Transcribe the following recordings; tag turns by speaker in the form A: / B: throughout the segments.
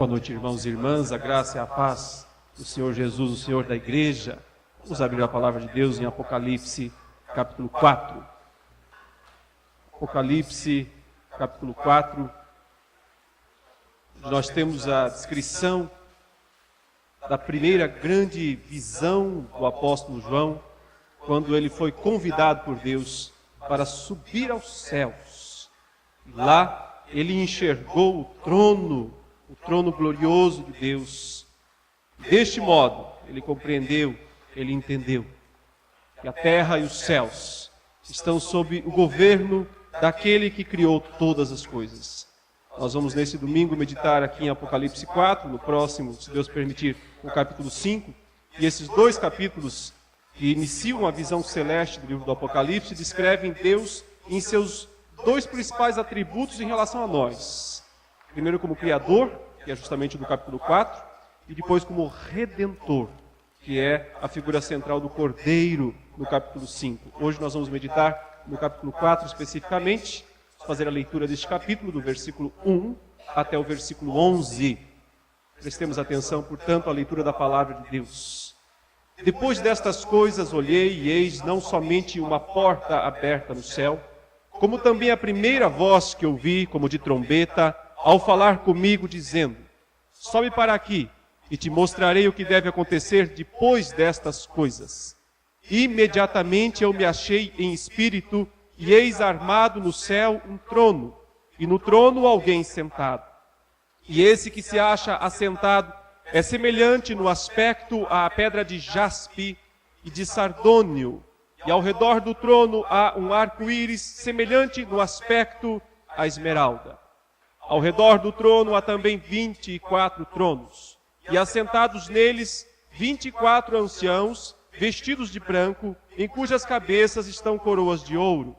A: Boa noite, irmãos e irmãs, a graça e a paz do Senhor Jesus, o Senhor da igreja. Vamos abrir a palavra de Deus em Apocalipse, capítulo 4. Apocalipse, capítulo 4. Nós temos a descrição da primeira grande visão do apóstolo João, quando ele foi convidado por Deus para subir aos céus. E lá ele enxergou o trono glorioso de Deus. Deste modo, ele compreendeu, ele entendeu que a terra e os céus estão sob o governo daquele que criou todas as coisas. Nós vamos nesse domingo meditar aqui em Apocalipse 4, no próximo, se Deus permitir, no capítulo 5. E esses dois capítulos que iniciam a visão celeste do livro do Apocalipse descrevem Deus em seus dois principais atributos em relação a nós. Primeiro como Criador, que é justamente do capítulo 4, e depois como Redentor, que é a figura central do Cordeiro no capítulo 5. Hoje nós vamos meditar no capítulo 4 especificamente, vamos fazer a leitura deste capítulo, do versículo 1 até o versículo 11. Prestemos atenção, portanto, à leitura da palavra de Deus. Depois destas coisas olhei e eis não somente uma porta aberta no céu, como também a primeira voz que ouvi, como de trombeta, ao falar comigo, dizendo: sobe para aqui, e te mostrarei o que deve acontecer depois destas coisas. Imediatamente eu me achei em espírito, e eis armado no céu um trono, e no trono alguém sentado. E esse que se acha assentado é semelhante no aspecto à pedra de jaspe e de sardônio, e ao redor do trono há um arco-íris semelhante no aspecto à esmeralda. Ao redor do trono há também 24 tronos, e assentados neles 24 anciãos, vestidos de branco, em cujas cabeças estão coroas de ouro.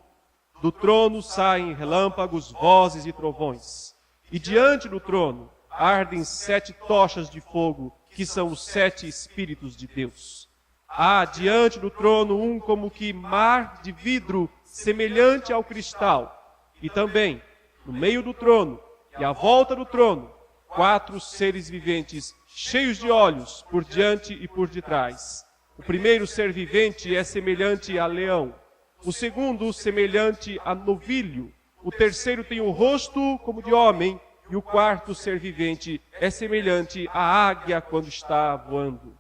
A: Do trono saem relâmpagos, vozes e trovões. E diante do trono ardem 7 tochas de fogo, que são os 7 Espíritos de Deus. Há diante do trono um como que mar de vidro, semelhante ao cristal. E também, no meio do trono, e à volta do trono, 4 seres viventes, cheios de olhos, por diante e por detrás. O primeiro ser vivente é semelhante a leão. O segundo, semelhante a novilho. O terceiro tem o rosto como de homem. E o quarto ser vivente é semelhante à águia quando está voando.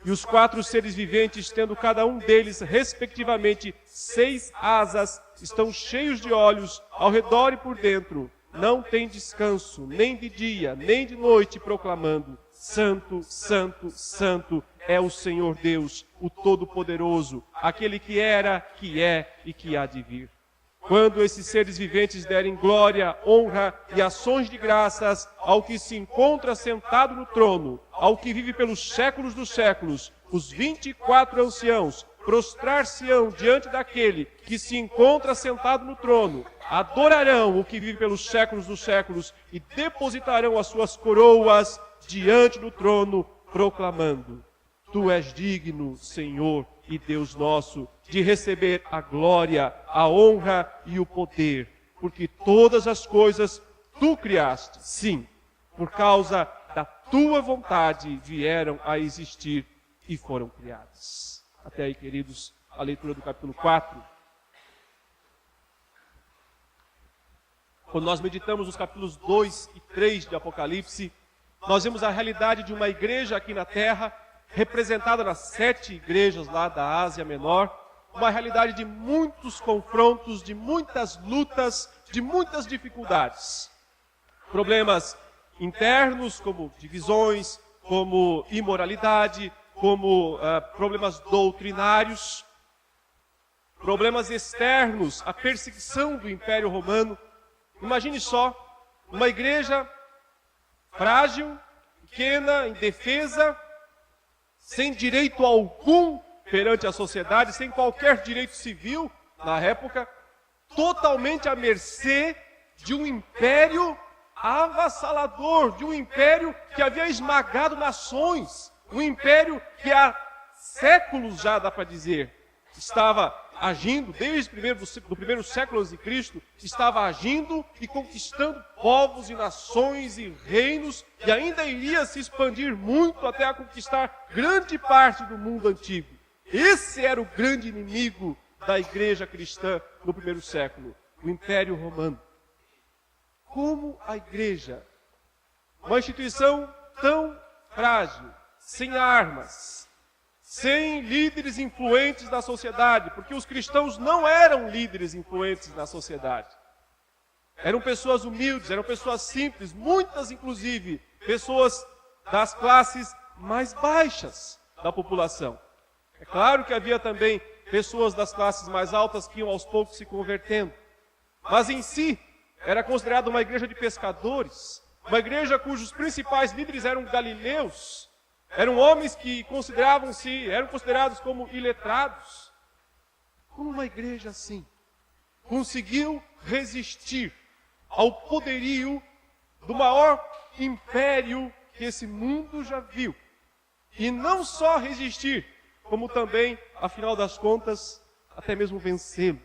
A: E os 4 seres viventes, tendo cada um deles, respectivamente, 6 asas, estão cheios de olhos ao redor e por dentro. Não tem descanso, nem de dia, nem de noite, proclamando: Santo, Santo, Santo é o Senhor Deus, o Todo-Poderoso, aquele que era, que é e que há de vir. Quando esses seres viventes derem glória, honra e ações de graças ao que se encontra sentado no trono, ao que vive pelos séculos dos séculos, os 24 anciãos prostrar-se-ão diante daquele que se encontra sentado no trono, adorarão o que vive pelos séculos dos séculos e depositarão as suas coroas diante do trono, proclamando: Tu és digno, Senhor e Deus nosso, de receber a glória, a honra e o poder, porque todas as coisas Tu criaste, sim, por causa da Tua vontade vieram a existir e foram criadas. Até aí, queridos, a leitura do capítulo 4. Quando nós meditamos os capítulos 2 e 3 de Apocalipse, nós vemos a realidade de uma igreja aqui na terra, representada nas 7 igrejas lá da Ásia Menor, uma realidade de muitos confrontos, de muitas lutas, de muitas dificuldades. Problemas internos, como divisões, como imoralidade, como problemas doutrinários. Problemas externos, a perseguição do Império Romano. Imagine só, uma igreja frágil, pequena, indefesa, sem direito algum perante a sociedade, sem qualquer direito civil na época, totalmente à mercê de um império avassalador, de um império que havia esmagado nações, um império que há séculos já, dá para dizer, estava agindo, desde do primeiro século a.C., estava agindo e conquistando povos e nações e reinos, e ainda iria se expandir muito até a conquistar grande parte do mundo antigo. Esse era o grande inimigo da igreja cristã no primeiro século, o Império Romano. Como a igreja, uma instituição tão frágil, sem armas, sem líderes influentes na sociedade, porque os cristãos não eram líderes influentes na sociedade. Eram pessoas humildes, eram pessoas simples, muitas inclusive, pessoas das classes mais baixas da população. É claro que havia também pessoas das classes mais altas que iam aos poucos se convertendo. Mas em si, era considerada uma igreja de pescadores, uma igreja cujos principais líderes eram galileus, eram homens que eram considerados como iletrados. Como uma igreja assim conseguiu resistir ao poderio do maior império que esse mundo já viu? E não só resistir, como também, afinal das contas, até mesmo vencê-lo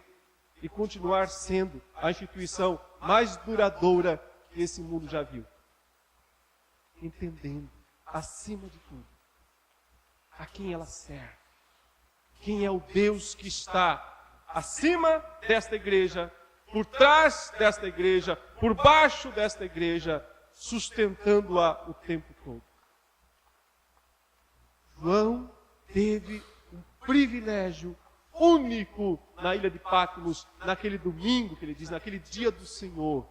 A: e continuar sendo a instituição mais duradoura que esse mundo já viu. Entendendo, acima de tudo, a quem ela serve. Quem é o Deus que está acima desta igreja, por trás desta igreja, por baixo desta igreja, sustentando-a o tempo todo. João teve um privilégio único na ilha de Patmos, naquele domingo que ele diz, naquele dia do Senhor.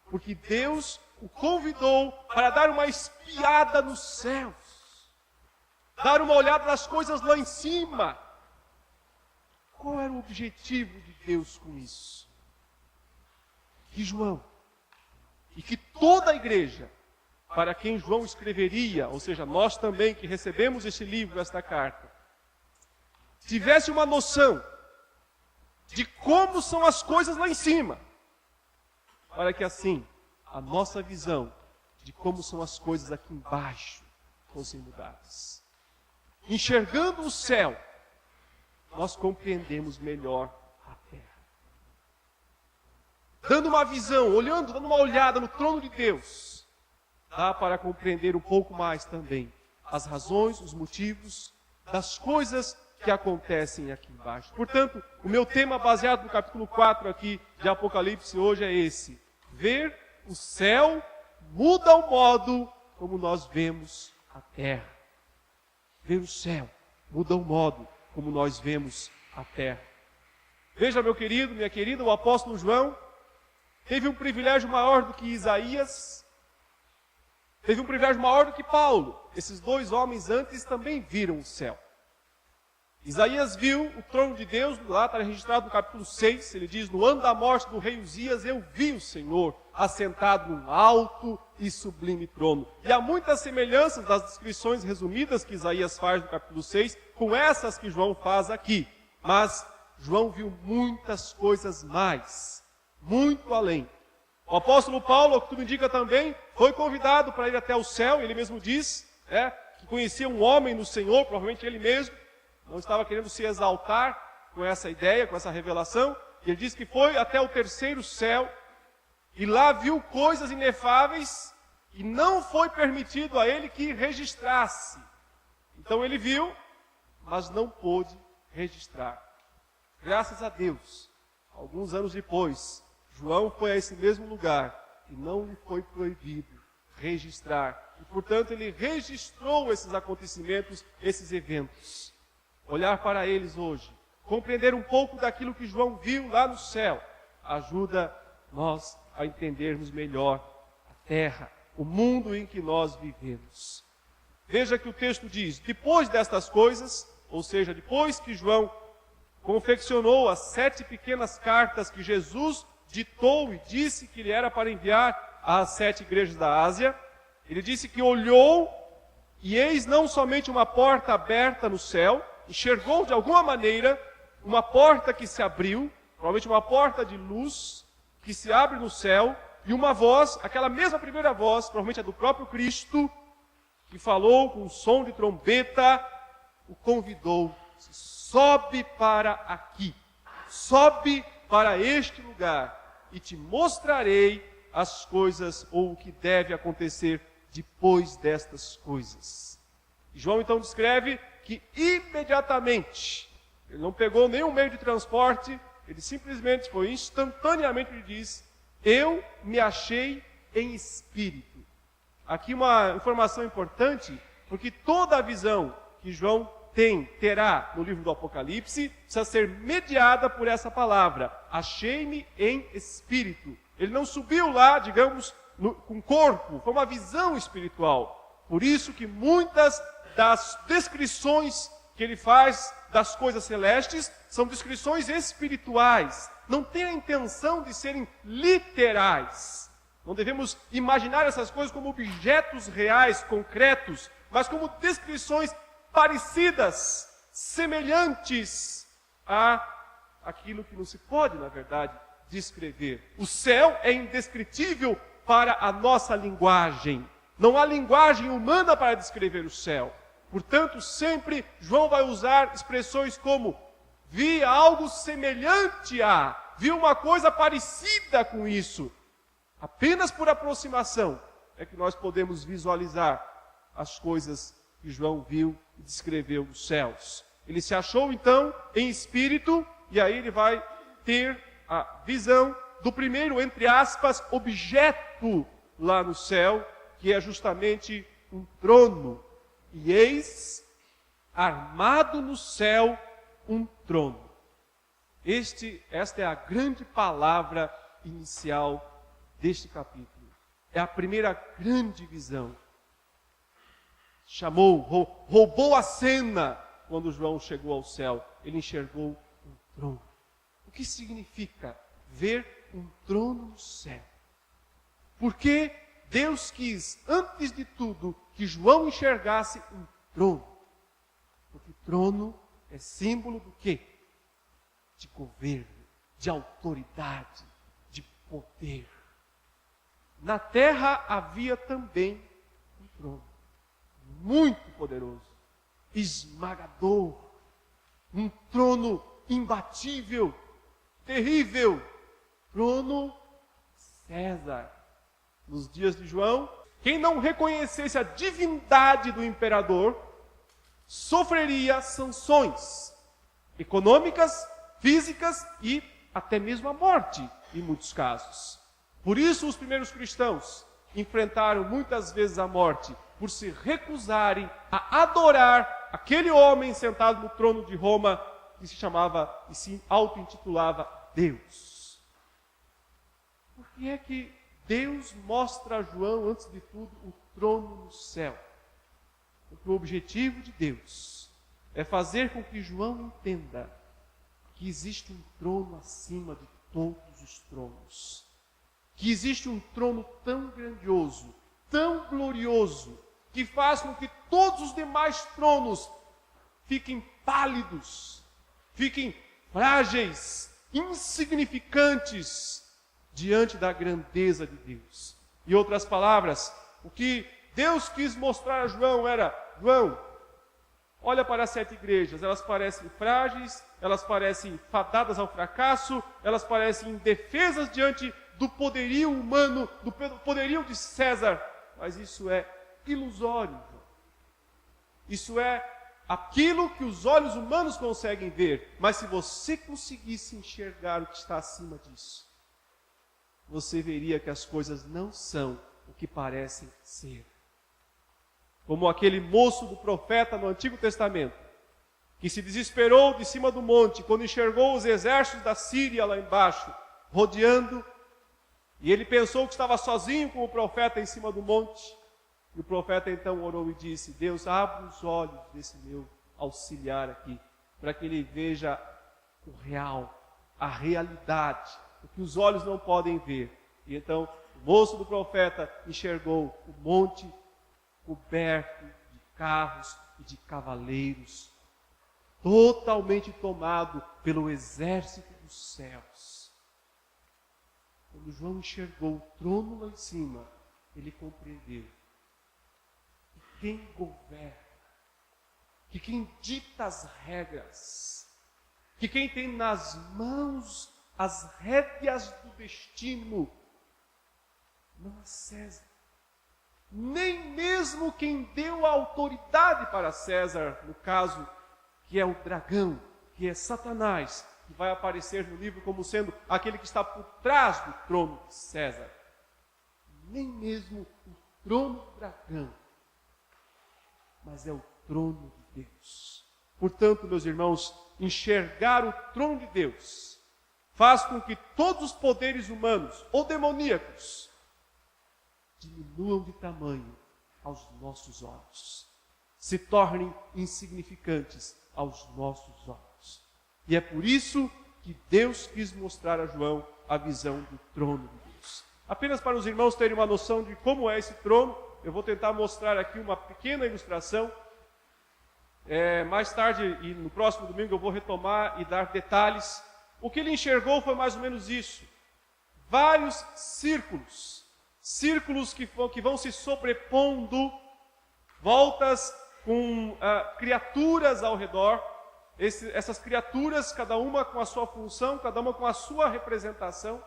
A: Porque Deus o convidou para dar uma espiada nos céus, dar uma olhada nas coisas lá em cima. Qual era o objetivo de Deus com isso? Que João, e que toda a igreja, para quem João escreveria, ou seja, nós também que recebemos esse livro, esta carta, tivesse uma noção de como são as coisas lá em cima, para que assim a nossa visão de como são as coisas aqui embaixo fossem mudadas. Enxergando o céu, nós compreendemos melhor a terra. Dando uma visão, dando uma olhada no trono de Deus, dá para compreender um pouco mais também as razões, os motivos das coisas que acontecem aqui embaixo. Portanto, o meu tema baseado no capítulo 4 aqui de Apocalipse hoje é esse: ver o céu muda o modo como nós vemos a terra. Ver o céu muda o modo como nós vemos a terra. Veja, meu querido, minha querida, o apóstolo João teve um privilégio maior do que Isaías, teve um privilégio maior do que Paulo. Esses dois homens antes também viram o céu. Isaías viu o trono de Deus, lá está registrado no capítulo 6, ele diz: no ano da morte do rei Uzias, eu vi o Senhor assentado num alto e sublime trono. E há muitas semelhanças das descrições resumidas que Isaías faz no capítulo 6, com essas que João faz aqui. Mas João viu muitas coisas mais, muito além. O apóstolo Paulo, o que tudo indica também, foi convidado para ir até o céu, ele mesmo diz, que conhecia um homem no Senhor, provavelmente ele mesmo, não estava querendo se exaltar com essa ideia, com essa revelação. E ele diz que foi até o terceiro céu e lá viu coisas inefáveis e não foi permitido a ele que registrasse. Então ele viu, mas não pôde registrar. Graças a Deus, alguns anos depois, João foi a esse mesmo lugar e não lhe foi proibido registrar. E, portanto, ele registrou esses acontecimentos, esses eventos. Olhar para eles hoje, compreender um pouco daquilo que João viu lá no céu, ajuda nós a entendermos melhor a terra, o mundo em que nós vivemos. Veja que o texto diz: depois destas coisas, ou seja, depois que João confeccionou as 7 pequenas cartas que Jesus ditou e disse que ele era para enviar às 7 igrejas da Ásia, ele disse que olhou e eis não somente uma porta aberta no céu, enxergou de alguma maneira uma porta que se abriu, provavelmente uma porta de luz que se abre no céu, e uma voz, aquela mesma primeira voz, provavelmente a do próprio Cristo, que falou com um som de trombeta, o convidou: sobe para aqui, sobe para este lugar e te mostrarei as coisas ou o que deve acontecer depois destas coisas. E João então descreve que imediatamente, ele não pegou nenhum meio de transporte, ele simplesmente foi instantaneamente, ele diz, eu me achei em espírito. Aqui uma informação importante, porque toda a visão que João terá no livro do Apocalipse, precisa ser mediada por essa palavra, achei-me em espírito. Ele não subiu lá, digamos, com corpo, foi uma visão espiritual. Por isso que muitas das descrições que ele faz das coisas celestes são descrições espirituais. Não tem a intenção de serem literais. Não devemos imaginar essas coisas como objetos reais, concretos, mas como descrições parecidas, semelhantes a aquilo que não se pode, na verdade, descrever. O céu é indescritível para a nossa linguagem. Não há linguagem humana para descrever o céu. Portanto, sempre João vai usar expressões como vi algo semelhante a, vi uma coisa parecida com isso. Apenas por aproximação é que nós podemos visualizar as coisas que João viu e descreveu nos céus. Ele se achou então em espírito e aí ele vai ter a visão do primeiro, entre aspas, objeto lá no céu, que é justamente um trono. E eis, armado no céu, um trono. Esta é a grande palavra inicial deste capítulo. É a primeira grande visão. Roubou a cena quando João chegou ao céu. Ele enxergou um trono. O que significa ver um trono no céu? Porque Deus quis, antes de tudo, que João enxergasse um trono. Porque trono é símbolo do quê? De governo, de autoridade, de poder. Na terra havia também um trono, muito poderoso, esmagador, um trono imbatível, terrível, trono César. Nos dias de João, quem não reconhecesse a divindade do imperador, sofreria sanções econômicas, físicas e até mesmo a morte, em muitos casos. Por isso os primeiros cristãos enfrentaram muitas vezes a morte, por se recusarem a adorar aquele homem sentado no trono de Roma, que se chamava e se auto-intitulava Deus. Por que é que Deus mostra a João, antes de tudo, o trono no céu? Porque o objetivo de Deus é fazer com que João entenda que existe um trono acima de todos os tronos. Que existe um trono tão grandioso, tão glorioso, que faz com que todos os demais tronos fiquem pálidos, fiquem frágeis, insignificantes, diante da grandeza de Deus. Em outras palavras, o que Deus quis mostrar a João era: João, olha para as 7 igrejas, elas parecem frágeis, elas parecem fadadas ao fracasso, elas parecem indefesas diante do poderio humano, do poderio de César, mas isso é ilusório. Isso é aquilo que os olhos humanos conseguem ver, mas se você conseguisse enxergar o que está acima disso, você veria que as coisas não são o que parecem ser. Como aquele moço do profeta no Antigo Testamento, que se desesperou de cima do monte, quando enxergou os exércitos da Síria lá embaixo, rodeando, e ele pensou que estava sozinho com o profeta em cima do monte, e o profeta então orou e disse: Deus, abre os olhos desse meu auxiliar aqui, para que ele veja o real, a realidade, o que os olhos não podem ver. E então o moço do profeta enxergou o monte coberto de carros e de cavaleiros, totalmente tomado pelo exército dos céus. Quando João enxergou o trono lá em cima, ele compreendeu que quem governa, que quem dita as regras, que quem tem nas mãos as rédeas do destino não é César. Nem mesmo quem deu a autoridade para César, no caso, que é o dragão, que é Satanás, que vai aparecer no livro como sendo aquele que está por trás do trono de César. Nem mesmo o trono do dragão, mas é o trono de Deus. Portanto, meus irmãos, enxergar o trono de Deus faz com que todos os poderes humanos ou demoníacos diminuam de tamanho aos nossos olhos, se tornem insignificantes aos nossos olhos. E é por isso que Deus quis mostrar a João a visão do trono de Deus. Apenas para os irmãos terem uma noção de como é esse trono, eu vou tentar mostrar aqui uma pequena ilustração. Mais tarde e no próximo domingo eu vou retomar e dar detalhes. O que ele enxergou foi mais ou menos isso. Vários círculos que vão se sobrepondo, voltas com criaturas ao redor. Essas criaturas, cada uma com a sua função, cada uma com a sua representação,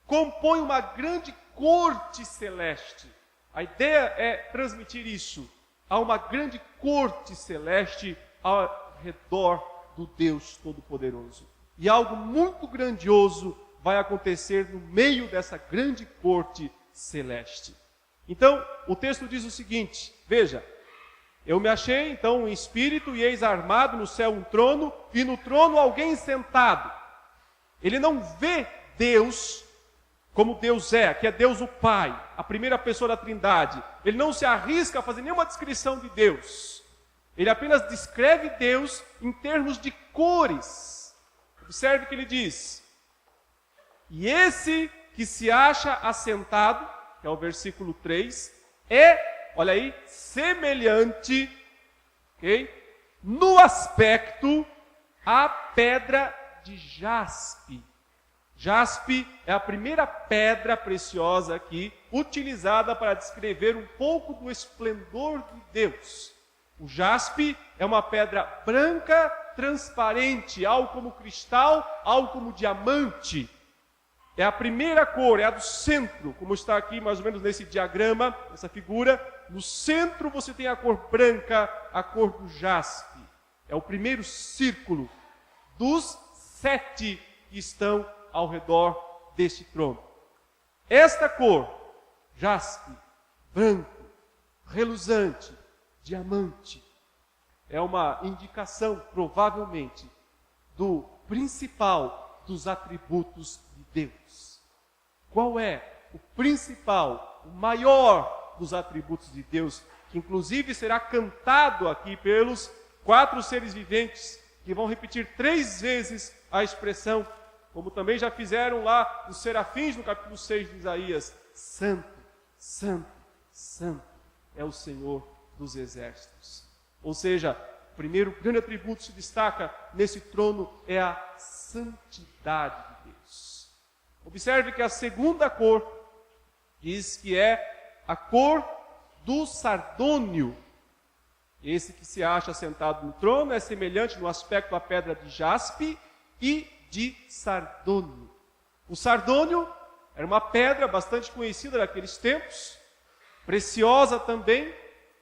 A: compõem uma grande corte celeste. A ideia é transmitir isso. Há uma grande corte celeste ao redor do Deus Todo-Poderoso. E algo muito grandioso vai acontecer no meio dessa grande corte celeste. Então, o texto diz o seguinte, veja, eu me achei então em espírito e eis armado no céu um trono e no trono alguém sentado. Ele não vê Deus como Deus é, que é Deus o Pai, a primeira pessoa da Trindade. Ele não se arrisca a fazer nenhuma descrição de Deus. Ele apenas descreve Deus em termos de cores. Observe que ele diz, e esse que se acha assentado, que é o versículo 3, olha aí, semelhante, no aspecto à pedra de jaspe. Jaspe é a primeira pedra preciosa aqui, utilizada para descrever um pouco do esplendor de Deus. O jaspe é uma pedra branca, transparente, algo como cristal, algo como diamante. É a primeira cor, é a do centro, como está aqui mais ou menos nesse diagrama, nessa figura. No centro você tem a cor branca, a cor do jaspe. É o primeiro círculo dos 7 que estão ao redor deste trono. Esta cor, jaspe, branco, reluzante, diamante, é uma indicação, provavelmente, do principal dos atributos de Deus. Qual é o principal, o maior dos atributos de Deus, que inclusive será cantado aqui pelos 4 seres viventes, que vão repetir 3 vezes a expressão, como também já fizeram lá os serafins no capítulo 6 de Isaías, Santo, Santo, Santo é o Senhor dos exércitos. Ou seja, o primeiro grande atributo se destaca nesse trono é a santidade de Deus. Observe que a segunda cor diz que é a cor do sardônio. Esse que se acha sentado no trono é semelhante no aspecto à pedra de jaspe e de sardônio. O sardônio era uma pedra bastante conhecida naqueles tempos, preciosa também,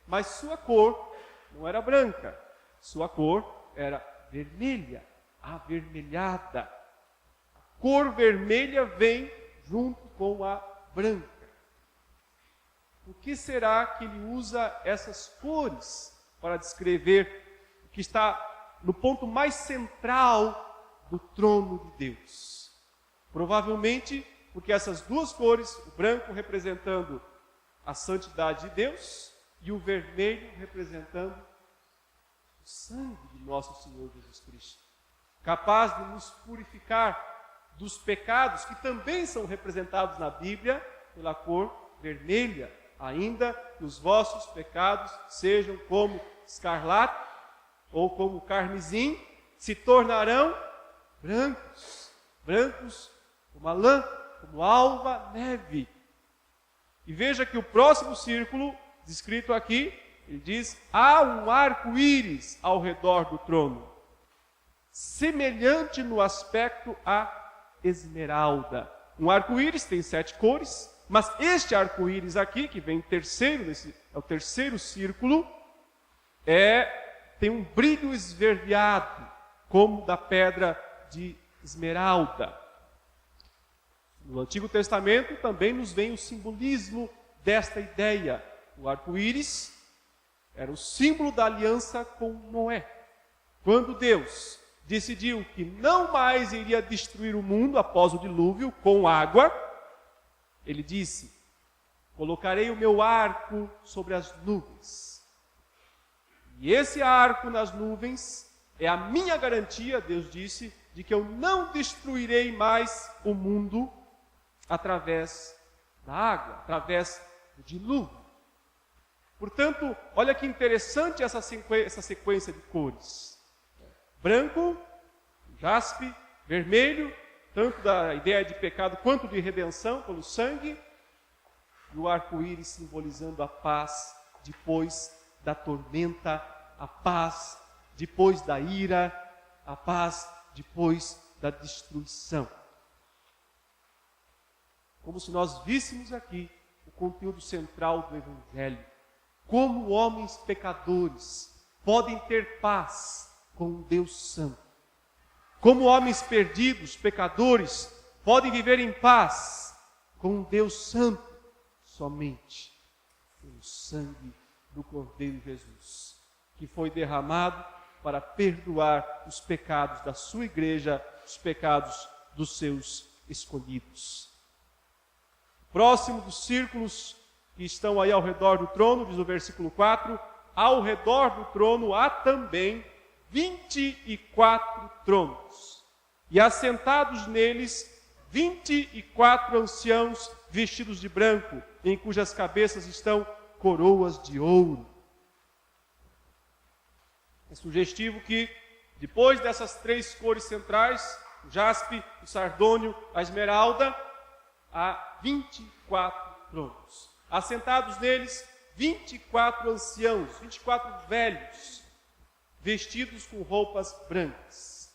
A: mas sua cor não era branca, sua cor era vermelha, avermelhada. A cor vermelha vem junto com a branca. Por que será que ele usa essas cores para descrever o que está no ponto mais central do trono de Deus? Provavelmente porque essas duas cores, o branco representando a santidade de Deus e o vermelho representando o sangue de nosso Senhor Jesus Cristo, capaz de nos purificar dos pecados que também são representados na Bíblia pela cor vermelha, ainda que os vossos pecados sejam como escarlate ou como carmesim, se tornarão brancos, brancos como a lã, como alva neve. E veja que o próximo círculo, descrito aqui, ele diz, há um arco-íris ao redor do trono. semelhante no aspecto à esmeralda. Um arco-íris tem 7 cores, mas este arco-íris aqui, que vem terceiro, é o terceiro círculo, tem um brilho esverdeado, como da pedra de esmeralda. No Antigo Testamento também nos vem o simbolismo desta ideia. O arco-íris era o símbolo da aliança com Noé. Quando Deus decidiu que não mais iria destruir o mundo após o dilúvio com água, ele disse: colocarei o meu arco sobre as nuvens. E esse arco nas nuvens é a minha garantia, Deus disse, de que eu não destruirei mais o mundo através da água, através do dilúvio. Portanto, olha que interessante essa sequência de cores. Branco, jaspe, vermelho, tanto da ideia de pecado quanto de redenção pelo sangue, e o arco-íris simbolizando a paz depois da tormenta, a paz depois da ira, a paz depois da destruição. Como se nós víssemos aqui o conteúdo central do Evangelho. Como homens pecadores podem ter paz com um Deus santo. Como homens perdidos, pecadores, podem viver em paz com um Deus santo somente pelo sangue do Cordeiro Jesus, que foi derramado para perdoar os pecados da sua igreja, os pecados dos seus escolhidos. Próximo dos círculos que estão aí ao redor do trono, diz o versículo 4, ao redor do trono há também 24 tronos, e assentados neles 24 anciãos vestidos de branco, em cujas cabeças estão coroas de ouro. É sugestivo que, depois dessas 3 cores centrais, o jaspe, o sardônio, a esmeralda, há 24 tronos. Assentados neles, 24 anciãos, 24 velhos, vestidos com roupas brancas.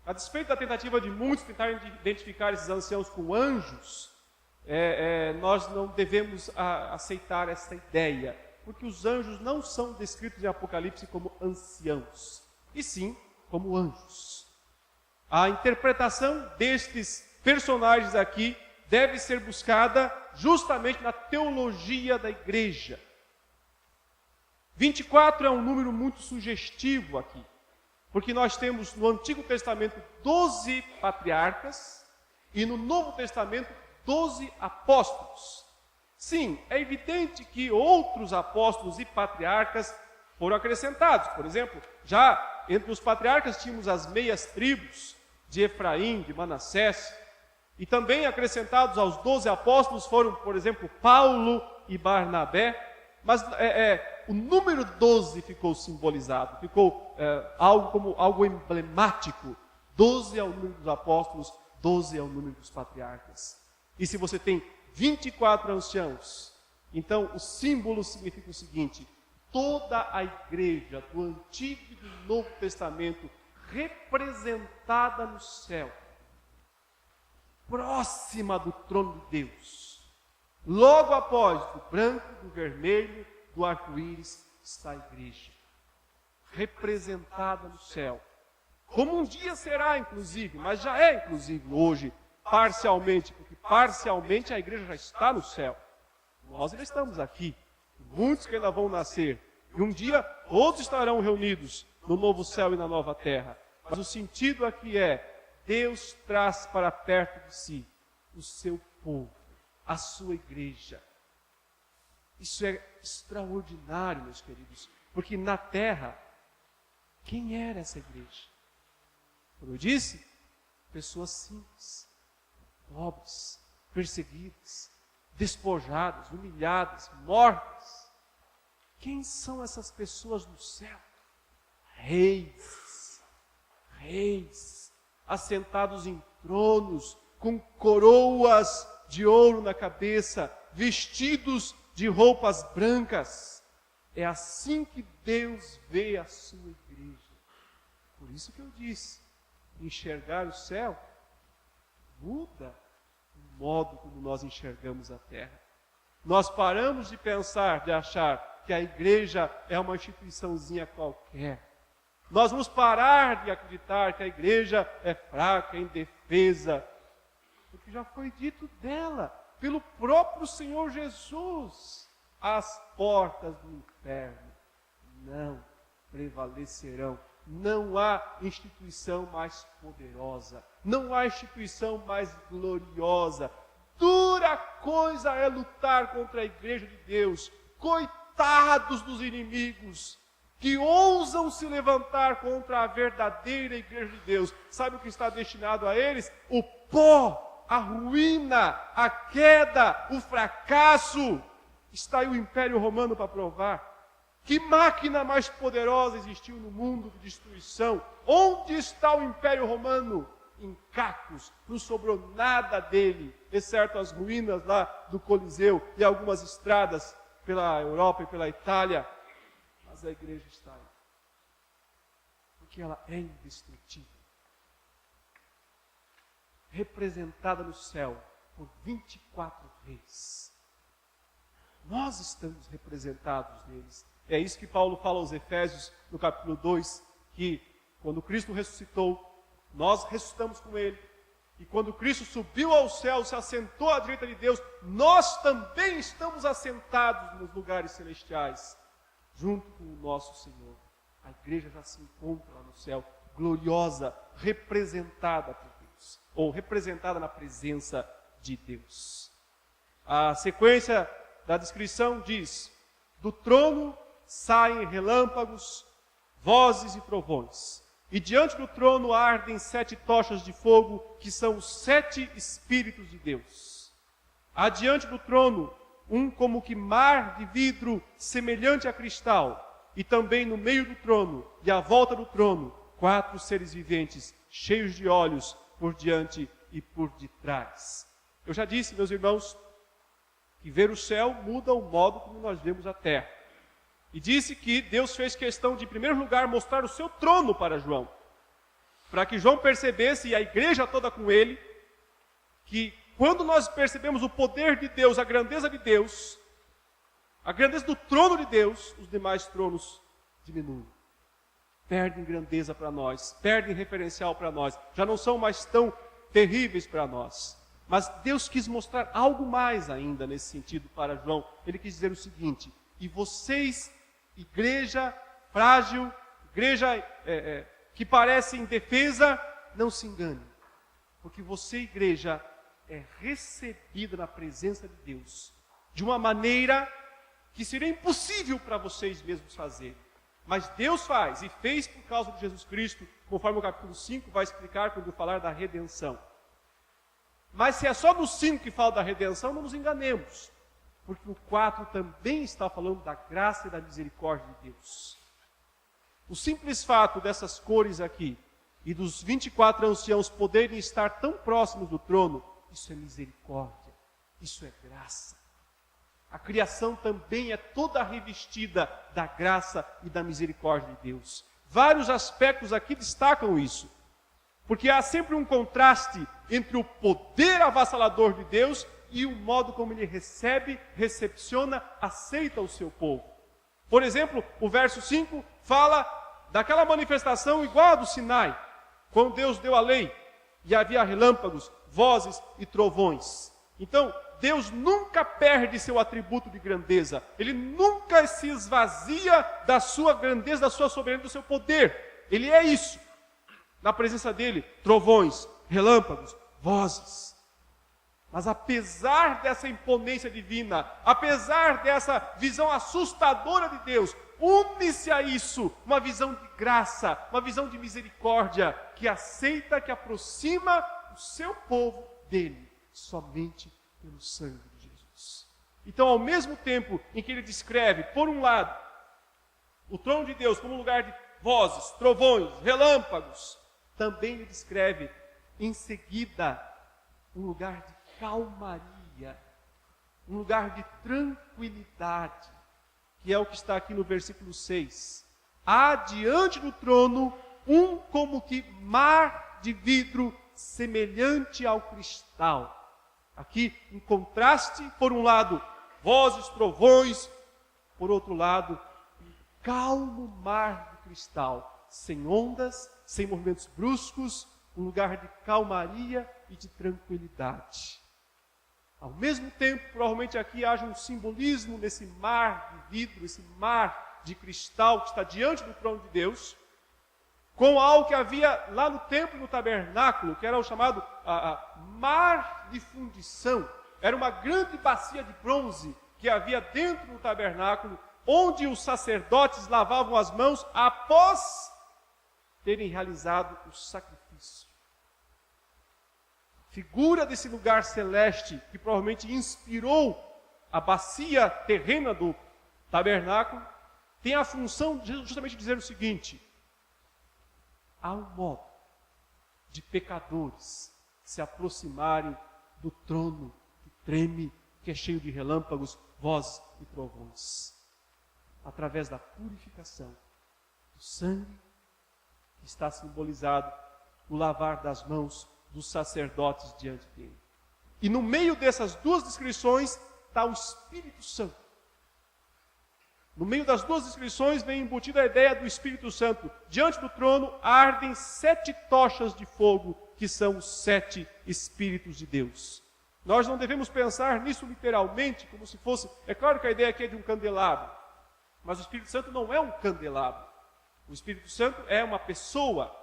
A: A despeito da tentativa de muitos tentarem identificar esses anciãos com anjos, nós não devemos aceitar essa ideia, porque os anjos não são descritos em Apocalipse como anciãos, e sim como anjos. A interpretação destes personagens aqui deve ser buscada justamente na teologia da igreja. 24 é um número muito sugestivo aqui, porque nós temos no Antigo Testamento 12 patriarcas e no Novo Testamento 12 apóstolos. Sim, é evidente que outros apóstolos e patriarcas foram acrescentados. Por exemplo, já entre os patriarcas tínhamos as meias tribos de Efraim, de Manassés, e também acrescentados aos 12 apóstolos foram, por exemplo, Paulo e Barnabé. Mas o número 12 ficou simbolizado, ficou algo emblemático. 12 é o número dos apóstolos, 12 é o número dos patriarcas. E se você tem 24 anciãos, então o símbolo significa o seguinte: toda a igreja do Antigo e do Novo Testamento representada no céu, próxima do trono de Deus. Logo após do branco, do vermelho, do arco-íris, está a igreja, representada no céu. Como um dia será, inclusive, mas já é, inclusive, hoje, parcialmente, porque parcialmente a igreja já está no céu. Nós ainda estamos aqui, muitos que ainda vão nascer, e um dia todos estarão reunidos no novo céu e na nova terra. Mas o sentido aqui é: Deus traz para perto de si o seu povo, a sua igreja. Isso é extraordinário, meus queridos, porque na terra, quem era essa igreja? Como eu disse, pessoas simples, pobres, perseguidas, despojadas, humilhadas, mortas. Quem são essas pessoas no céu? Reis, assentados em tronos, com coroas de ouro na cabeça, vestidos de roupas brancas. É assim que Deus vê a sua igreja. Por isso que eu disse, enxergar o céu, muda o modo como nós enxergamos a terra. Nós paramos de pensar, de achar que a igreja é uma instituiçãozinha qualquer. Nós vamos parar de acreditar que a igreja é fraca, indefesa, porque já foi dito dela, pelo próprio Senhor Jesus, as portas do inferno não prevalecerão. Não há instituição mais poderosa, não há instituição mais gloriosa. Dura coisa é lutar contra a igreja de Deus. Coitados dos inimigos que ousam se levantar contra a verdadeira igreja de Deus. Sabe o que está destinado a eles? O pó, a ruína, a queda, o fracasso. Está aí o Império Romano para provar. Que máquina mais poderosa existiu no mundo de destruição? Onde está o Império Romano? Em cacos, não sobrou nada dele, exceto as ruínas lá do Coliseu e algumas estradas pela Europa e pela Itália. Mas a igreja está aí, porque ela é indestrutível, representada no céu por 24 reis. Nós estamos representados neles. É isso que Paulo fala aos Efésios, no capítulo 2, que quando Cristo ressuscitou, nós ressuscitamos com Ele. E quando Cristo subiu ao céu, se assentou à direita de Deus, nós também estamos assentados nos lugares celestiais, junto com o nosso Senhor. A igreja já se encontra lá no céu, gloriosa, representada por Deus, ou representada na presença de Deus. A sequência da descrição diz: do trono saem relâmpagos, vozes e trovões. E diante do trono ardem 7 tochas de fogo, que são os 7 Espíritos de Deus. Adiante do trono, um como que mar de vidro semelhante a cristal, e também no meio do trono e à volta do trono, 4 seres viventes, cheios de olhos por diante e por detrás. Eu já disse, meus irmãos, que ver o céu muda o modo como nós vemos a terra. E disse que Deus fez questão de, em primeiro lugar, mostrar o seu trono para João, para que João percebesse, e a igreja toda com ele, que quando nós percebemos o poder de Deus, a grandeza de Deus, a grandeza do trono de Deus, os demais tronos diminuem. Perdem grandeza para nós, perdem referencial para nós, já não são mais tão terríveis para nós. Mas Deus quis mostrar algo mais ainda nesse sentido para João. Ele quis dizer o seguinte: e vocês, igreja frágil, igreja que parece indefesa, não se engane. Porque você, igreja, é recebida na presença de Deus de uma maneira que seria impossível para vocês mesmos fazer. Mas Deus faz, e fez por causa de Jesus Cristo, conforme o capítulo 5 vai explicar quando falar da redenção. Mas se é só no 5 que fala da redenção, não nos enganemos. Porque o 4 também está falando da graça e da misericórdia de Deus. O simples fato dessas cores aqui, e dos 24 anciãos poderem estar tão próximos do trono, isso é misericórdia, isso é graça. A criação também é toda revestida da graça e da misericórdia de Deus. Vários aspectos aqui destacam isso. Porque há sempre um contraste entre o poder avassalador de Deus e o modo como Ele recebe, recepciona, aceita o seu povo. Por exemplo, o verso 5 fala daquela manifestação igual a do Sinai, quando Deus deu a lei e havia relâmpagos, vozes e trovões. Então, Deus nunca perde seu atributo de grandeza. Ele nunca se esvazia da sua grandeza, da sua soberania, do seu poder. Ele é isso. Na presença dele, trovões, relâmpagos, vozes. Mas apesar dessa imponência divina, apesar dessa visão assustadora de Deus, une-se a isso uma visão de graça, uma visão de misericórdia, que aceita, que aproxima o seu povo dele, somente pelo sangue de Jesus. Então, ao mesmo tempo em que ele descreve, por um lado, o trono de Deus como um lugar de vozes, trovões, relâmpagos, também ele descreve, em seguida, um lugar de calmaria, um lugar de tranquilidade, que é o que está aqui no versículo 6. Há diante do trono um como que mar de vidro semelhante ao cristal. Aqui, em contraste, por um lado, vozes, trovões, por outro lado, um calmo mar de cristal, sem ondas, sem movimentos bruscos, um lugar de calmaria e de tranquilidade. Ao mesmo tempo, provavelmente aqui haja um simbolismo nesse mar de vidro, esse mar de cristal que está diante do trono de Deus, com algo que havia lá no templo, no tabernáculo, que era o chamado mar de fundição. Era uma grande bacia de bronze que havia dentro do tabernáculo, onde os sacerdotes lavavam as mãos após terem realizado o sacrifício. Figura desse lugar celeste que provavelmente inspirou a bacia terrena do tabernáculo, tem a função de justamente dizer o seguinte: há um modo de pecadores se aproximarem do trono que treme, que é cheio de relâmpagos, vozes e trovões, através da purificação do sangue que está simbolizado no lavar das mãos dos sacerdotes diante dele. E no meio dessas duas descrições está o Espírito Santo. No meio das duas descrições vem embutida a ideia do Espírito Santo. Diante do trono ardem 7 tochas de fogo, que são os 7 Espíritos de Deus. Nós não devemos pensar nisso literalmente, como se fosse... É claro que a ideia aqui é de um candelabro, mas o Espírito Santo não é um candelabro. O Espírito Santo é uma pessoa,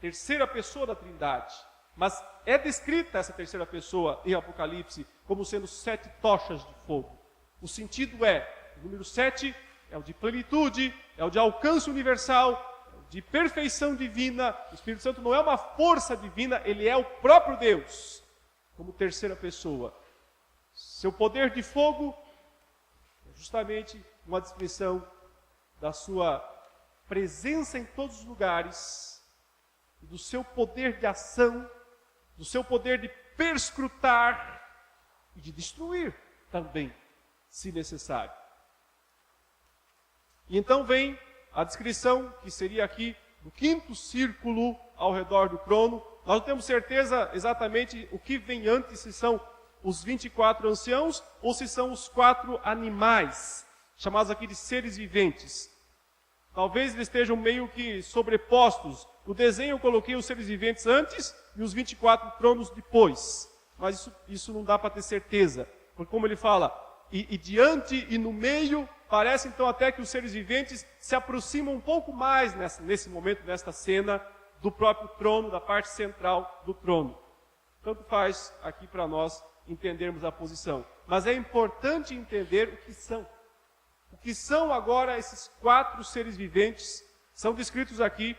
A: terceira pessoa da Trindade. Mas é descrita essa terceira pessoa em Apocalipse como sendo 7 tochas de fogo. O sentido é, o número 7 é o de plenitude, é o de alcance universal, é o de perfeição divina. O Espírito Santo não é uma força divina, ele é o próprio Deus, como terceira pessoa. Seu poder de fogo é justamente uma descrição da sua presença em todos os lugares, e do seu poder de ação, do seu poder de perscrutar e de destruir também, se necessário. E então vem a descrição, que seria aqui, do 5º círculo ao redor do trono. Nós não temos certeza exatamente o que vem antes, se são os 24 anciãos ou se são os 4 animais, chamados aqui de seres viventes. Talvez eles estejam meio que sobrepostos. No desenho eu coloquei os seres viventes antes e os 24 tronos depois. Mas isso não dá para ter certeza. Porque como ele fala, e diante e no meio, parece então até que os seres viventes se aproximam um pouco mais nesse momento, nesta cena, do próprio trono, da parte central do trono. Tanto faz aqui para nós entendermos a posição. Mas é importante entender o que são. O que são agora esses 4 seres viventes? São descritos aqui,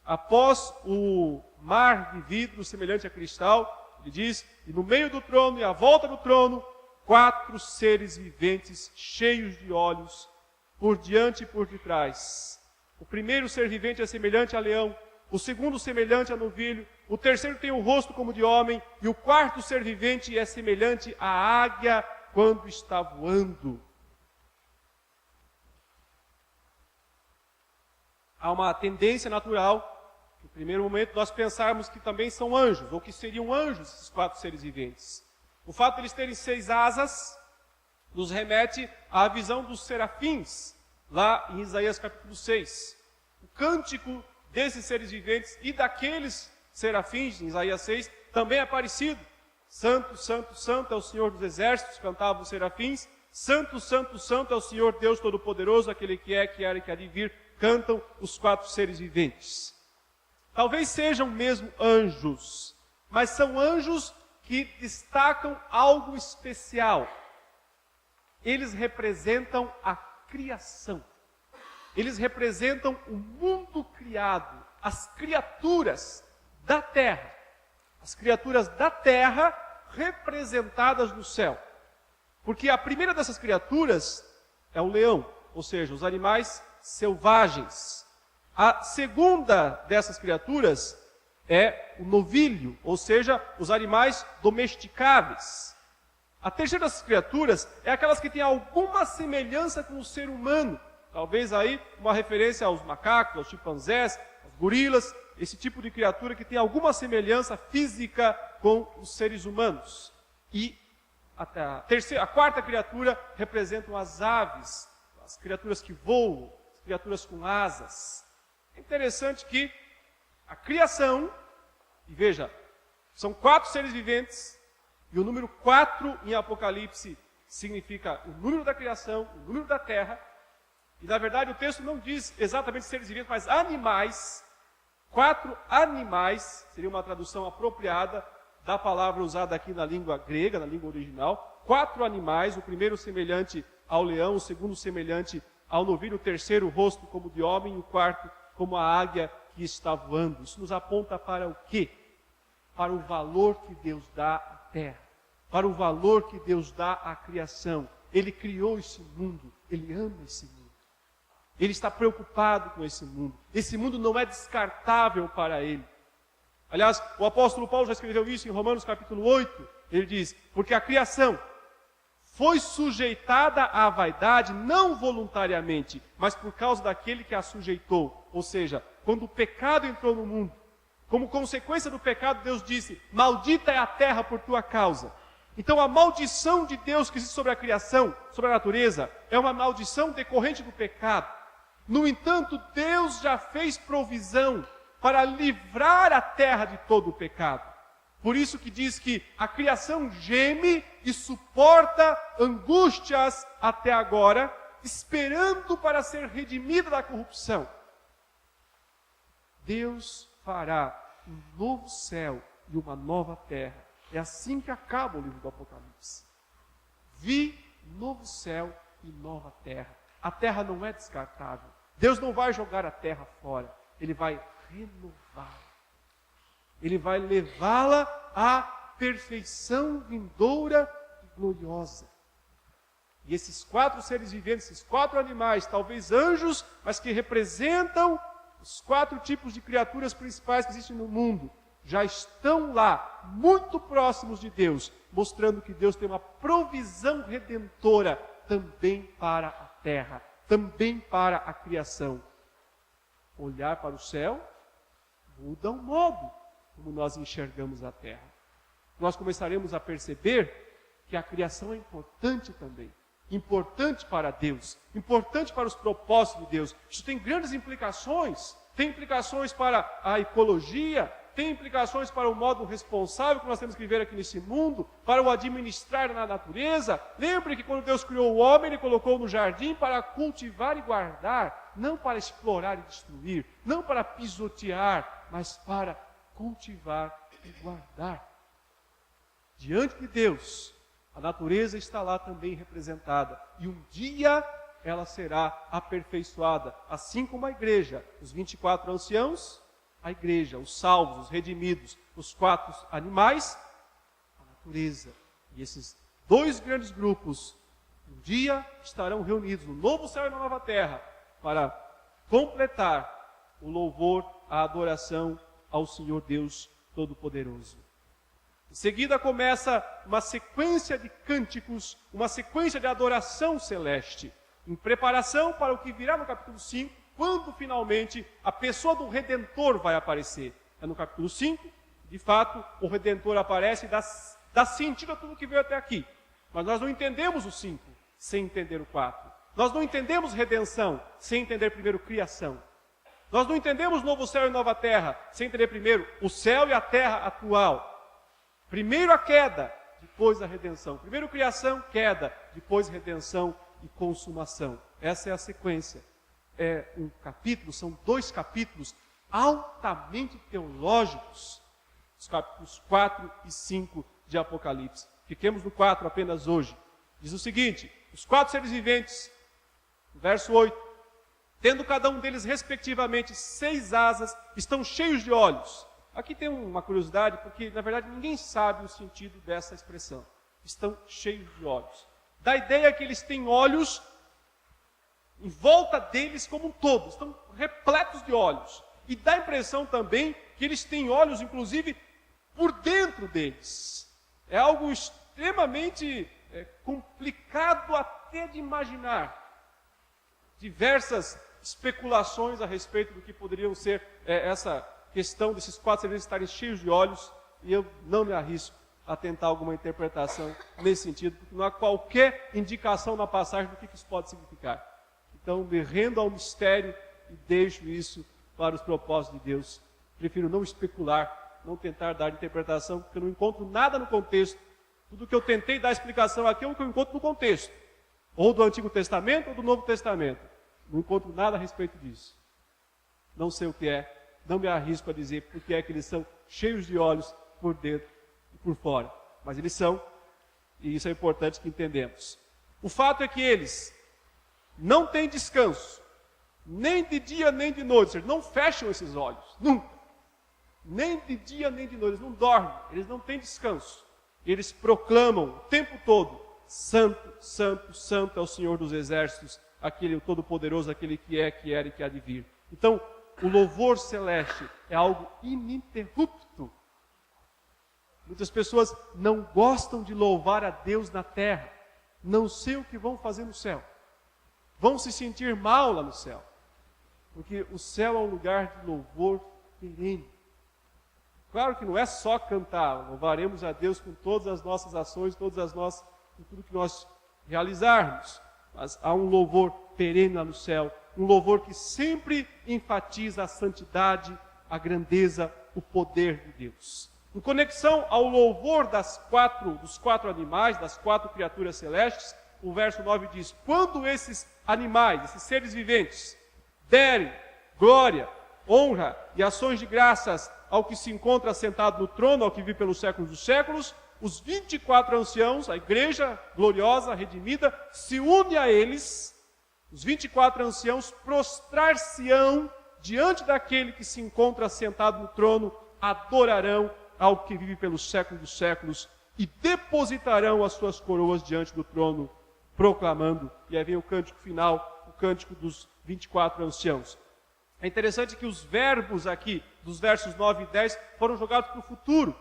A: após o mar de vidro semelhante a cristal, ele diz, e no meio do trono e à volta do trono, 4 seres viventes cheios de olhos, por diante e por detrás. O primeiro ser vivente é semelhante a leão, o segundo semelhante a novilho, o terceiro tem o rosto como de homem, e o 4º ser vivente é semelhante à águia quando está voando. Há uma tendência natural, no primeiro momento, nós pensarmos que também são anjos, ou que seriam anjos esses 4 seres viventes. O fato de eles terem 6 asas nos remete à visão dos serafins, lá em Isaías capítulo 6. O cântico desses seres viventes e daqueles serafins, em Isaías 6, também é parecido. Santo, santo, santo é o Senhor dos exércitos, cantavam os serafins. Santo, santo, santo é o Senhor Deus Todo-Poderoso, aquele que é, que era e que há de vir, cantam os 4 seres viventes. Talvez sejam mesmo anjos, mas são anjos que destacam algo especial. Eles representam a criação. Eles representam o mundo criado, as criaturas da terra. As criaturas da terra representadas no céu. Porque a primeira dessas criaturas é o leão, ou seja, os animais selvagens. A segunda dessas criaturas é o novilho, ou seja, os animais domesticáveis. A terceira dessas criaturas é aquelas que têm alguma semelhança com o ser humano. Talvez aí uma referência aos macacos, aos chimpanzés, aos gorilas, esse tipo de criatura que tem alguma semelhança física com os seres humanos. E a quarta criatura representam as aves, as criaturas que voam, as criaturas com asas. É interessante que a criação, e veja, são 4 seres viventes, e o número 4 em Apocalipse significa o número da criação, o número da terra. E na verdade o texto não diz exatamente seres viventes, mas animais. 4 animais, seria uma tradução apropriada da palavra usada aqui na língua grega, na língua original. 4 animais, o primeiro semelhante ao leão, o segundo semelhante ao novilho, o terceiro rosto como de homem, e o quarto como a águia que está voando. Isso nos aponta para o quê? Para o valor que Deus dá à terra, para o valor que Deus dá à criação. Ele criou esse mundo, Ele ama esse mundo. Ele está preocupado com esse mundo. Esse mundo não é descartável para Ele. Aliás, o apóstolo Paulo já escreveu isso em Romanos capítulo 8. Ele diz, porque a criação foi sujeitada à vaidade, não voluntariamente, mas por causa daquele que a sujeitou. Ou seja, quando o pecado entrou no mundo, como consequência do pecado, Deus disse, maldita é a terra por tua causa. Então a maldição de Deus que existe sobre a criação, sobre a natureza, é uma maldição decorrente do pecado. No entanto, Deus já fez provisão para livrar a terra de todo o pecado. Por isso que diz que a criação geme e suporta angústias até agora, esperando para ser redimida da corrupção. Deus fará um novo céu e uma nova terra. É assim que acaba o livro do Apocalipse. Vi novo céu e nova terra. A terra não é descartável. Deus não vai jogar a terra fora. Ele vai renová-la. Ele vai levá-la à perfeição vindoura e gloriosa. E esses 4 seres viventes, esses 4 animais, talvez anjos, mas que representam os 4 tipos de criaturas principais que existem no mundo, já estão lá, muito próximos de Deus, mostrando que Deus tem uma provisão redentora também para a terra, também para a criação. Olhar para o céu muda o modo como nós enxergamos a terra. Nós começaremos a perceber que a criação é importante também. Importante para Deus, importante para os propósitos de Deus. Isso tem grandes implicações. Tem implicações para a ecologia, tem implicações para o modo responsável que nós temos que viver aqui nesse mundo, para o administrar na natureza. Lembre que quando Deus criou o homem, Ele colocou no jardim para cultivar e guardar, não para explorar e destruir, não para pisotear, mas para cultivar e guardar. Diante de Deus, a natureza está lá também representada. E um dia ela será aperfeiçoada. Assim como a igreja, os 24 anciãos, a igreja, os salvos, os redimidos, os 4 animais, a natureza. E esses 2 grandes grupos, um dia estarão reunidos no novo céu e na nova terra, para completar o louvor, a adoração ao Senhor Deus Todo-Poderoso. Em seguida começa uma sequência de cânticos, uma sequência de adoração celeste, em preparação para o que virá no capítulo 5, quando finalmente a pessoa do Redentor vai aparecer. É no capítulo 5, de fato, o Redentor aparece e dá sentido a tudo que veio até aqui. Mas nós não entendemos o 5 sem entender o 4. Nós não entendemos redenção sem entender primeiro criação. Nós não entendemos novo céu e nova terra sem entender primeiro o céu e a terra atual. Primeiro a queda, depois a redenção. Primeiro criação, queda, depois redenção e consumação. Essa é a sequência. É um capítulo, são 2 capítulos altamente teológicos, os capítulos 4 e 5 de Apocalipse. Fiquemos no 4 apenas hoje. Diz o seguinte: os 4 seres viventes, verso 8, tendo cada um deles respectivamente 6 asas, estão cheios de olhos. Aqui tem uma curiosidade, porque na verdade ninguém sabe o sentido dessa expressão. Estão cheios de olhos. Dá a ideia que eles têm olhos em volta deles como um todo, estão repletos de olhos. E dá a impressão também que eles têm olhos, inclusive, por dentro deles. É algo extremamente complicado até de imaginar. Diversas especulações a respeito do que poderiam ser questão desses 4 seres estarem cheios de olhos, e eu não me arrisco a tentar alguma interpretação nesse sentido, porque não há qualquer indicação na passagem do que isso pode significar. Então, me rendo ao mistério e deixo isso para os propósitos de Deus. Prefiro não especular, não tentar dar interpretação, porque eu não encontro nada no contexto. Tudo que eu tentei dar explicação aqui é o que eu encontro no contexto, ou do Antigo Testamento ou do Novo Testamento. Não encontro nada a respeito disso. Não sei o que é, não me arrisco a dizer porque é que eles são cheios de olhos por dentro e por fora. Mas eles são, e isso é importante que entendemos. O fato é que eles não têm descanso, nem de dia nem de noite. Eles não fecham esses olhos, nunca. Nem de dia nem de noite, eles não dormem, eles não têm descanso. Eles proclamam o tempo todo: Santo, Santo, Santo é o Senhor dos Exércitos, aquele Todo-Poderoso, aquele que é, que era e que há de vir. Então, o louvor celeste é algo ininterrupto. Muitas pessoas não gostam de louvar a Deus na terra. Não sei o que vão fazer no céu. Vão se sentir mal lá no céu. Porque o céu é um lugar de louvor perene. Claro que não é só cantar. Louvaremos a Deus com todas as nossas ações, com tudo que nós realizarmos. Mas há um louvor perene lá no céu. Um louvor que sempre enfatiza a santidade, a grandeza, o poder de Deus. Em conexão ao louvor dos 4 animais, das 4 criaturas celestes, o verso 9 diz: quando esses animais, esses seres viventes, derem glória, honra e ações de graças ao que se encontra sentado no trono, ao que vive pelos séculos dos séculos, os 24 anciãos, a igreja gloriosa, redimida, se une a eles. Os 24 anciãos prostrar-se-ão diante daquele que se encontra sentado no trono, adorarão ao que vive pelos séculos dos séculos e depositarão as suas coroas diante do trono, proclamando. E aí vem o cântico final, o cântico dos 24 anciãos. É interessante que os verbos aqui, dos versos 9 e 10, foram jogados para o futuro.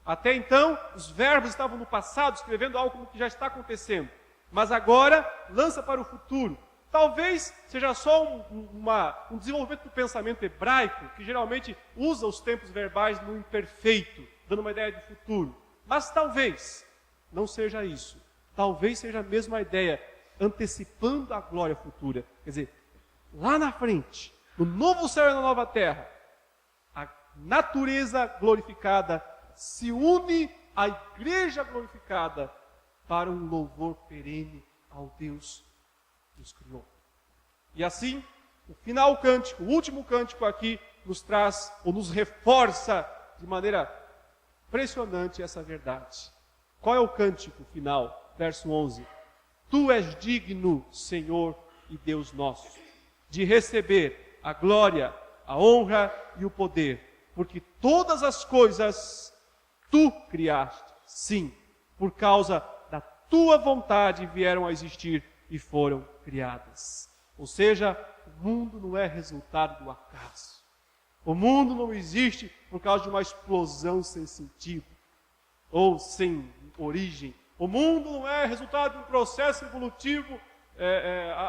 A: Até então, os verbos estavam no passado, escrevendo algo que já está acontecendo. Mas agora, lança para o futuro. Talvez seja só um desenvolvimento do pensamento hebraico, que geralmente usa os tempos verbais no imperfeito, dando uma ideia de futuro. Mas talvez não seja isso. Talvez seja a mesma ideia, antecipando a glória futura. Quer dizer, lá na frente, no novo céu e na nova terra, a natureza glorificada se une à igreja glorificada para um louvor perene ao Deus que os criou. E assim, o final cântico, o último cântico aqui, nos traz, ou nos reforça de maneira impressionante essa verdade. Qual é o cântico final? Verso 11. Tu és digno, Senhor e Deus nosso, de receber a glória, a honra e o poder, porque todas as coisas tu criaste, sim, por causa da tua vontade vieram a existir e foram criadas. Ou seja, o mundo não é resultado do acaso. O mundo não existe por causa de uma explosão sem sentido ou sem origem. O mundo não é resultado de um processo evolutivo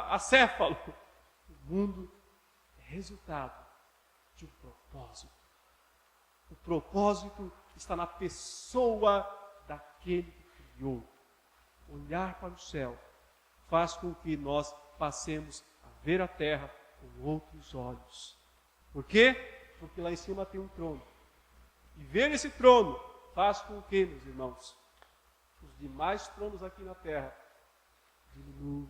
A: acéfalo. O mundo é resultado de um propósito. O propósito está na pessoa daquele que criou. Olhar para o céu faz com que nós passemos a ver a terra com outros olhos. Por quê? Porque lá em cima tem um trono. E ver esse trono faz com que, meus irmãos, os demais tronos aqui na terra diminuam.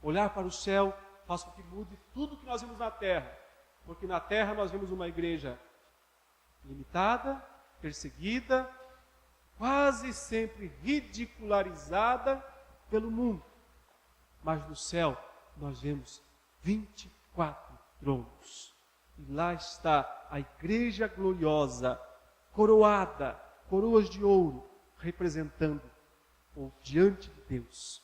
A: Olhar para o céu faz com que mude tudo que nós vemos na terra. Porque na terra nós vemos uma igreja limitada, perseguida, quase sempre ridicularizada pelo mundo. Mas no céu nós vemos 24 tronos. E lá está a igreja gloriosa, coroada, coroas de ouro, representando ou diante de Deus.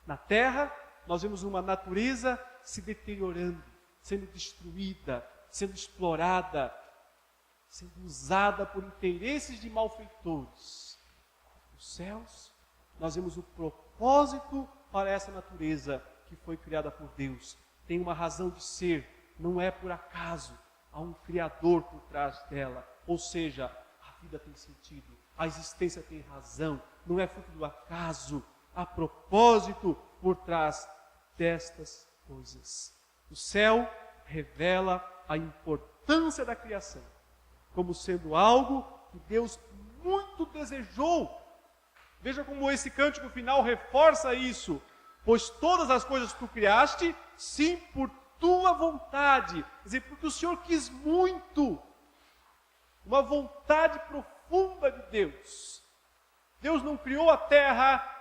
A: Na terra nós vemos uma natureza se deteriorando, sendo destruída, sendo explorada, sendo usada por interesses de malfeitores. Nos céus, nós vemos o propósito para essa natureza que foi criada por Deus. Tem uma razão de ser, não é por acaso, há um Criador por trás dela. Ou seja, a vida tem sentido, a existência tem razão, não é fruto do acaso, há propósito por trás destas coisas. O céu revela a importância da criação, como sendo algo que Deus muito desejou. Veja como esse cântico final reforça isso. Pois todas as coisas tu criaste, sim, por tua vontade. Quer dizer, porque o Senhor quis muito. Uma vontade profunda de Deus. Deus não criou a terra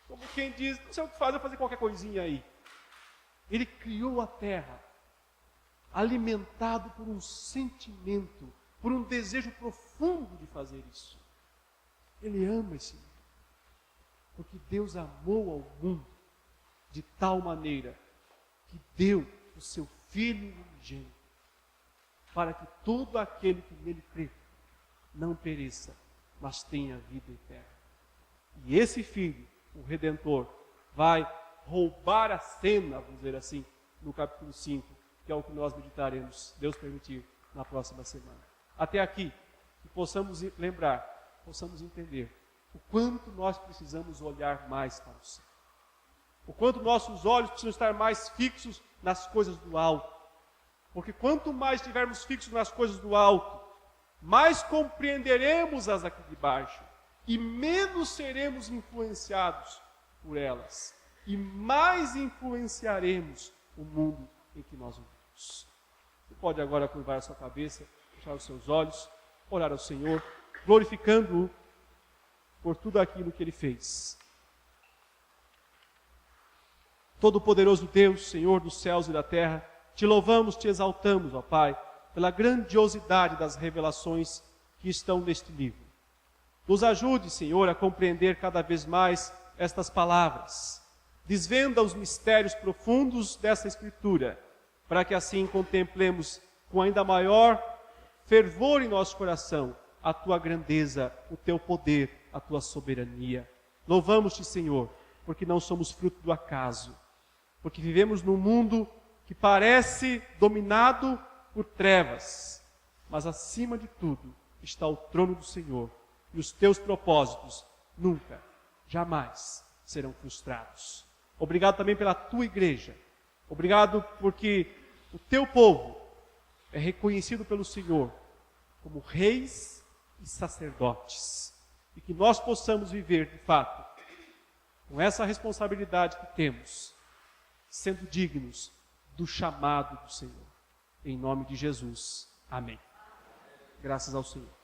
A: como quem diz, não sei o que fazer, vou fazer qualquer coisinha aí. Ele criou a terra alimentado por um sentimento, por um desejo profundo de fazer isso. Ele ama esse mundo. Porque Deus amou ao mundo de tal maneira que deu o seu Filho unigênito, para que todo aquele que nele crê não pereça, mas tenha vida eterna. E esse Filho, o Redentor, vai roubar a cena, vamos dizer assim, no capítulo 5, que é o que nós meditaremos, Deus permitir, na próxima semana. Até aqui, que possamos lembrar, possamos entender o quanto nós precisamos olhar mais para o céu. O quanto nossos olhos precisam estar mais fixos nas coisas do alto. Porque quanto mais estivermos fixos nas coisas do alto, mais compreenderemos as aqui de baixo e menos seremos influenciados por elas. E mais influenciaremos o mundo em que nós vivemos. Você pode agora curvar a sua cabeça, fechar os seus olhos, orar ao Senhor, glorificando-o por tudo aquilo que Ele fez. Todo-Poderoso Deus, Senhor dos céus e da terra, te louvamos, te exaltamos, ó Pai, pela grandiosidade das revelações que estão neste livro. Nos ajude, Senhor, a compreender cada vez mais estas palavras. Desvenda os mistérios profundos dessa Escritura, para que assim contemplemos com ainda maior fervor em nosso coração a Tua grandeza, o Teu poder, a Tua soberania. Louvamos-te, Senhor, porque não somos fruto do acaso, porque vivemos num mundo que parece dominado por trevas, mas acima de tudo está o trono do Senhor, e os Teus propósitos nunca, jamais serão frustrados. Obrigado também pela Tua igreja. Obrigado porque o Teu povo é reconhecido pelo Senhor como reis e sacerdotes. E que nós possamos viver, de fato, com essa responsabilidade que temos, sendo dignos do chamado do Senhor. Em nome de Jesus. Amém. Graças ao Senhor.